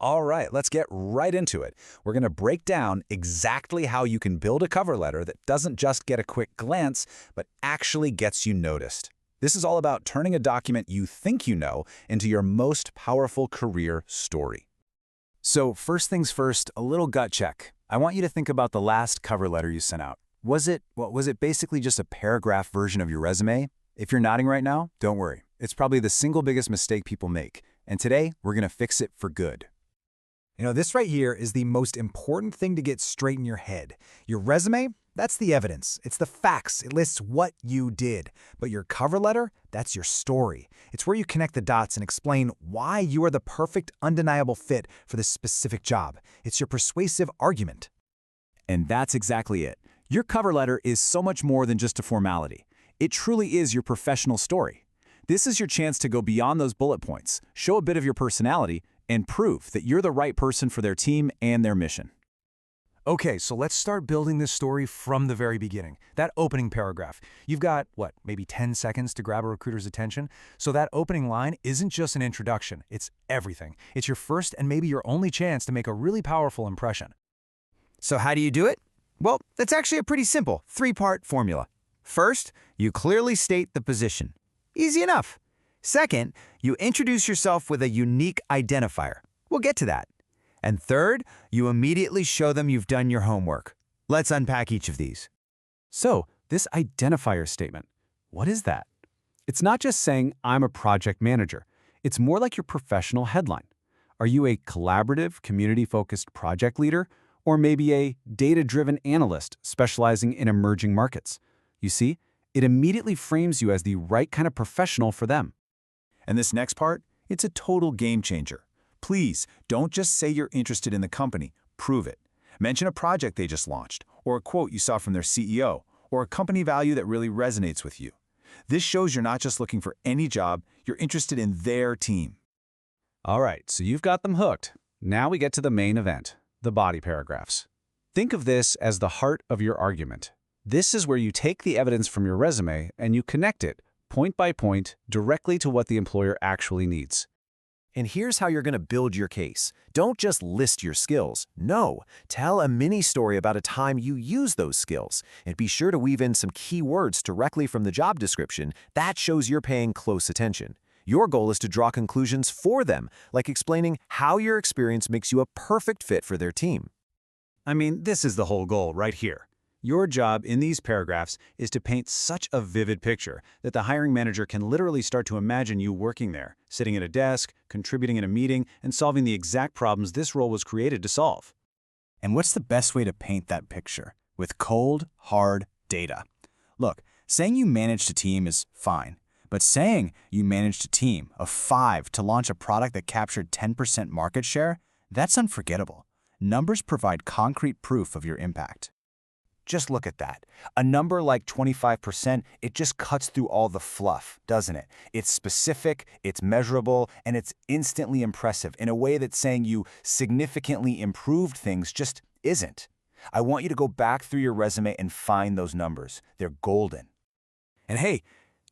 All right, let's get right into it. We're going to break down exactly how you can build a cover letter that doesn't just get a quick glance, but actually gets you noticed. This is all about turning a document you think you know into your most powerful career story. So first things first, a little gut check. I want you to think about the last cover letter you sent out. Was it basically just a paragraph version of your resume? If you're nodding right now, don't worry. It's probably the single biggest mistake people make. And today, we're going to fix it for good. This right here is the most important thing to get straight in your head. Your resume, that's the evidence. It's the facts. It lists what you did. But your cover letter, that's your story. It's where you connect the dots and explain why you are the perfect, undeniable fit for this specific job. It's your persuasive argument. And that's exactly it. Your cover letter is so much more than just a formality. It truly is your professional story. This is your chance to go beyond those bullet points, show a bit of your personality, and prove that you're the right person for their team and their mission. Okay, so let's start building this story from the very beginning. That opening paragraph. You've got, maybe 10 seconds to grab a recruiter's attention? So that opening line isn't just an introduction, it's everything. It's your first and maybe your only chance to make a really powerful impression. So how do you do it? Well, that's actually a pretty simple three-part formula. First, you clearly state the position. Easy enough. Second, you introduce yourself with a unique identifier. We'll get to that. And third, you immediately show them you've done your homework. Let's unpack each of these. So, this identifier statement, what is that? It's not just saying, I'm a project manager. It's more like your professional headline. Are you a collaborative, community-focused project leader, or maybe a data-driven analyst specializing in emerging markets? You see, it immediately frames you as the right kind of professional for them. And this next part, it's a total game changer. Please, don't just say you're interested in the company, prove it. Mention a project they just launched, or a quote you saw from their CEO, or a company value that really resonates with you. This shows you're not just looking for any job, you're interested in their team. All right, so you've got them hooked. Now we get to the main event, the body paragraphs. Think of this as the heart of your argument. This is where you take the evidence from your resume and you connect it, point by point, directly to what the employer actually needs. And here's how you're going to build your case. Don't just list your skills. No, tell a mini story about a time you use those skills. And be sure to weave in some key words directly from the job description. That shows you're paying close attention. Your goal is to draw conclusions for them, like explaining how your experience makes you a perfect fit for their team. I mean, this is the whole goal right here. Your job in these paragraphs is to paint such a vivid picture that the hiring manager can literally start to imagine you working there, sitting at a desk, contributing in a meeting, and solving the exact problems this role was created to solve. And what's the best way to paint that picture? With cold, hard data. Look, saying you managed a team is fine, but saying you managed a team of 5 to launch a product that captured 10% market share, that's unforgettable. Numbers provide concrete proof of your impact. Just look at that. A number like 25%, it just cuts through all the fluff, doesn't it? It's specific, it's measurable, and it's instantly impressive in a way that saying you significantly improved things just isn't. I want you to go back through your resume and find those numbers. They're golden. And hey,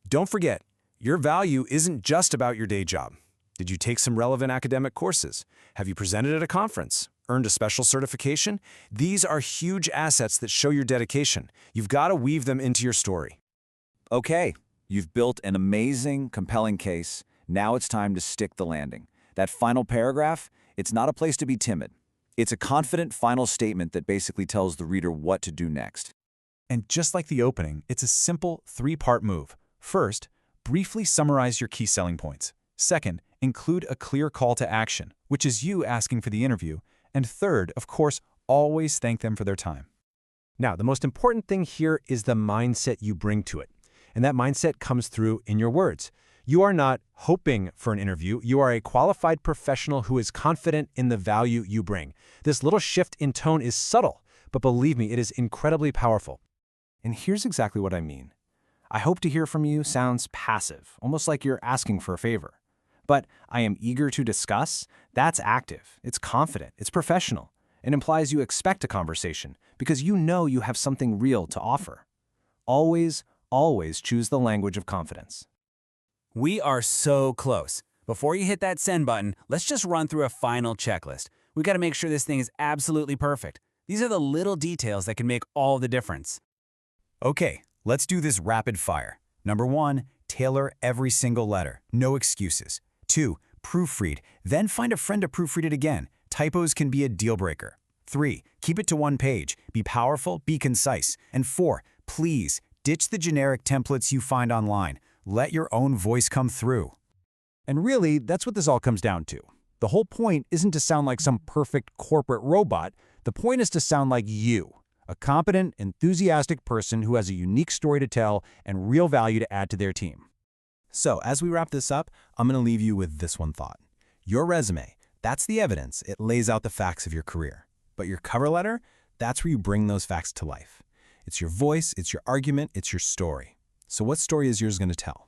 don't forget, your value isn't just about your day job. Did you take some relevant academic courses? Have you presented at a conference? Earned a special certification? These are huge assets that show your dedication. You've got to weave them into your story. Okay, you've built an amazing, compelling case. Now it's time to stick the landing. That final paragraph, it's not a place to be timid. It's a confident final statement that basically tells the reader what to do next. And just like the opening, it's a simple 3-part move. First, briefly summarize your key selling points. Second, include a clear call to action, which is you asking for the interview. And third, of course, always thank them for their time. Now, the most important thing here is the mindset you bring to it. And that mindset comes through in your words. You are not hoping for an interview. You are a qualified professional who is confident in the value you bring. This little shift in tone is subtle, but believe me, it is incredibly powerful. And here's exactly what I mean. I hope to hear from you sounds passive, almost like you're asking for a favor. But I am eager to discuss, that's active, it's confident, it's professional. It implies you expect a conversation because you know you have something real to offer. Always, always choose the language of confidence. We are so close. Before you hit that send button, let's just run through a final checklist. We got to make sure this thing is absolutely perfect. These are the little details that can make all the difference. Okay, let's do this rapid fire. Number 1, tailor every single letter. No excuses. 2, proofread, then find a friend to proofread it again. Typos can be a deal breaker. 3, keep it to one page. Be powerful, be concise. And 4, please, ditch the generic templates you find online. Let your own voice come through. And really, that's what this all comes down to. The whole point isn't to sound like some perfect corporate robot. The point is to sound like you, a competent, enthusiastic person who has a unique story to tell and real value to add to their team. So, as we wrap this up, I'm going to leave you with this one thought. Your resume, that's the evidence. It lays out the facts of your career. But your cover letter, that's where you bring those facts to life. It's your voice, it's your argument, it's your story. So what story is yours going to tell?